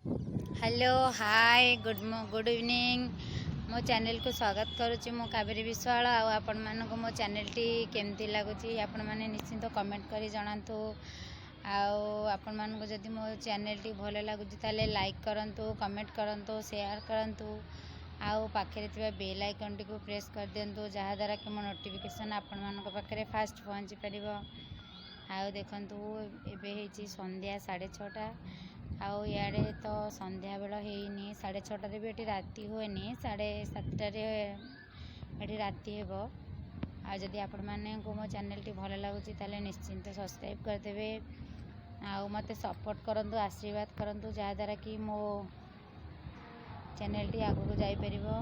Hello hi good evening. मो channel को स्वागत करुच्ची मु कावेरी विश्वाल। आपण मानक मो चैनल टी केमती लगुच आपण मैंने निश्चिंत कमेंट कर जनातु। आपण मानक जदि मो चैनल टी भल लगुच ताले लाइक करंतु, कमेंट करंतु, शेयर करंतु। आउ पाखे बेल आइकन टी को प्रेस कर दिंतु जहाद्वारा कि मो नोटिफिकेशन आपण मानक पाखे फास्ट पहुँची पार। आउ देखंतु एबे हेची संध्या 6:30। आउ याडे तो संध्या बेल हेनी 6:30 भी एटी राति हुएनी 7:30 एटी राति हेबो। आ जदि आपण माने को मो चैनल टी भल लागुची ताले निश्चिंत सब्सक्राइब करदेबे। आउ मते सपोर्ट करंतु, आशीर्वाद करंतु जहाद्वारा कि मो चैनल टी आगु को जाई परिबो।